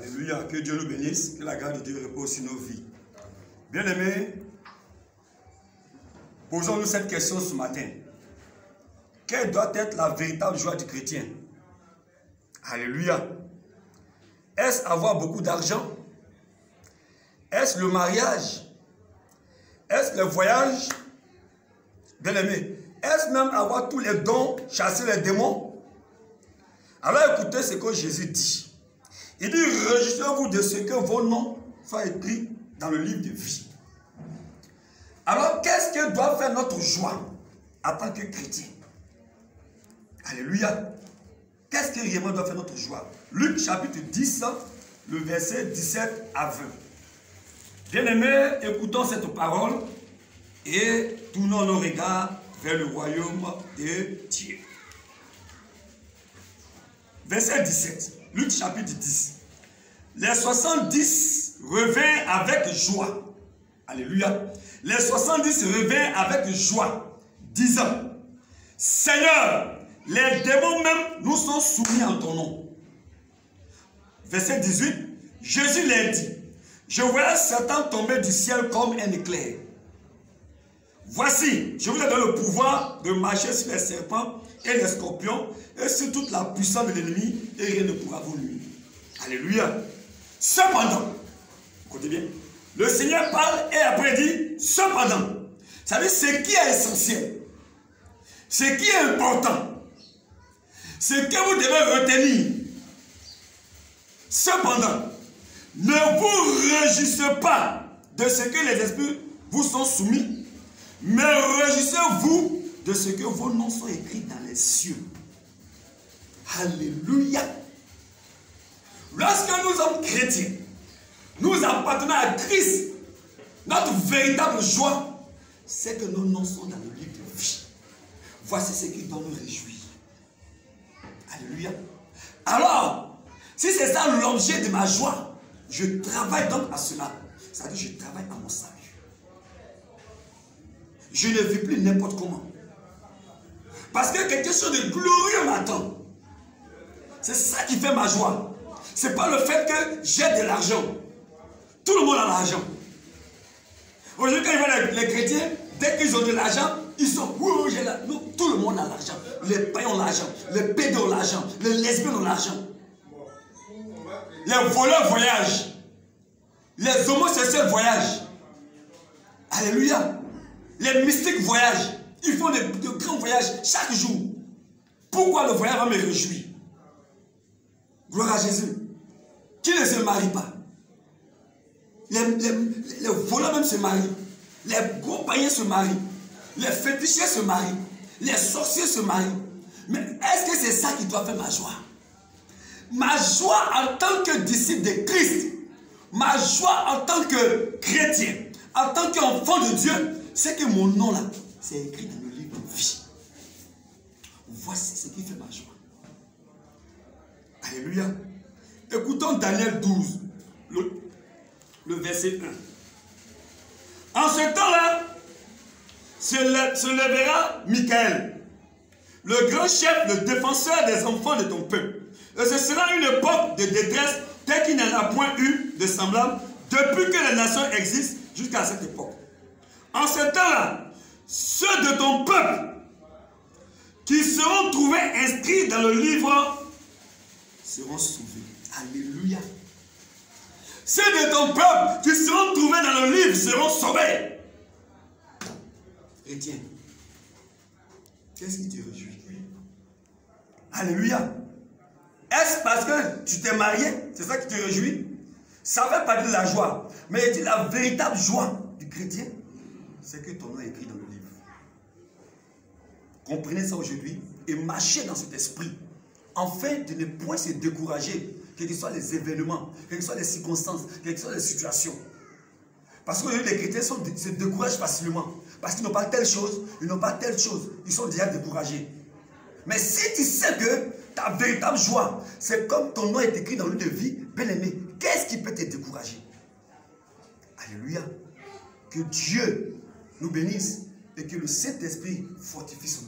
Alléluia, que Dieu nous bénisse, que la grâce de Dieu repose sur nos vies. Bien-aimés, posons-nous cette question ce matin. Quelle doit être la véritable joie du chrétien? Alléluia. Est-ce avoir beaucoup d'argent? Est-ce le mariage? Est-ce le voyage? Bien-aimés, est-ce même avoir tous les dons, chasser les démons? Alors écoutez ce que Jésus dit. Il dit, réjouissez-vous de ce que vos noms soient écrits dans le livre de vie. Alors qu'est-ce que doit faire notre joie en tant que chrétien? Alléluia. Qu'est-ce que réellement doit faire notre joie? Luc chapitre 10, le verset 17 à 20. Bien-aimés, écoutons cette parole et tournons nos regards vers le royaume de Dieu. Verset 17, Luc chapitre 10. Les 70 revinrent avec joie. Alléluia. Les 70 revinrent avec joie, disant, Seigneur, les démons même nous sont soumis en ton nom. Verset 18, Jésus leur dit, je voyais Satan tomber du ciel comme un éclair. Voici, je vous ai donné le pouvoir de marcher sur les serpents et les scorpions et sur toute la puissance de l'ennemi et rien ne pourra vous nuire. Alléluia. Cependant, écoutez bien, le Seigneur parle et après dit, cependant, ça veut dire ce qui est essentiel, ce qui est important, ce que vous devez retenir. Cependant, ne vous réjouissez pas de ce que les esprits vous sont soumis, mais réjouissez-vous de ce que vos noms sont écrits dans les cieux. Alléluia. Lorsque nous sommes chrétiens, nous appartenons à Christ. Notre véritable joie, c'est que nos noms sont dans le livre de vie. Voici ce qui doit nous réjouir. Alléluia. Alors, si c'est ça l'objet de ma joie, je travaille donc à cela. C'est-à-dire que je travaille à mon salut. Je ne vis plus n'importe comment. Parce que quelque chose de glorieux m'attend. C'est ça qui fait ma joie. Ce n'est pas le fait que j'ai de l'argent. Tout le monde a l'argent. Aujourd'hui, quand ils voient les chrétiens, dès qu'ils ont de l'argent, ils sont, oui, j'ai l'argent. Non, tout le monde a l'argent. Les païens ont l'argent. Les pédés ont l'argent. Les lesbiennes ont l'argent. Les voleurs voyagent. Les homosexuels voyagent. Alléluia. Les mystiques voyagent. Ils font de grands voyages chaque jour. Pourquoi le voyage va me réjouir? Gloire à Jésus. Qui ne se marie pas? Les voleurs même se marient. Les gros païens se marient. Les fétichiers se marient. Les sorciers se marient. Mais est-ce que c'est ça qui doit faire ma joie? Ma joie en tant que disciple de Christ, ma joie en tant que chrétien, en tant qu'enfant de Dieu, c'est que mon nom là, c'est écrit dans le livre de vie. Voici ce qui fait ma joie. Alléluia. Écoutons Daniel 12, le verset 1. En ce temps-là, se lèvera Michael, le grand chef, le défenseur des enfants de ton peuple. Et ce sera une époque de détresse telle qu'il n'y en a point eu de semblable depuis que les nations existent jusqu'à cette époque. En ce temps-là, ceux de ton peuple qui seront trouvés inscrits dans le livre seront sauvés. Alléluia. Ceux de ton peuple qui seront trouvés dans le livre seront sauvés. Chrétien, qu'est-ce qui te réjouit? Alléluia. Est-ce parce que tu t'es marié? C'est ça qui te réjouit? Ça fait partie de la joie. Mais il dit la véritable joie du chrétien, c'est que ton nom est écrit dans le livre. Comprenez ça aujourd'hui et marchez dans cet esprit, afin de ne point se décourager, quels que soient les événements, quelles que soient les circonstances, quelles que soient les situations. Parce que les chrétiens se découragent facilement. Parce qu'ils n'ont pas telle chose, ils n'ont pas telle chose. Ils sont déjà découragés. Mais si tu sais que ta véritable joie, c'est comme ton nom est écrit dans le livre de vie, bien-aimé, qu'est-ce qui peut te décourager? Alléluia. Que Dieu nous bénisse et que le Saint-Esprit fortifie son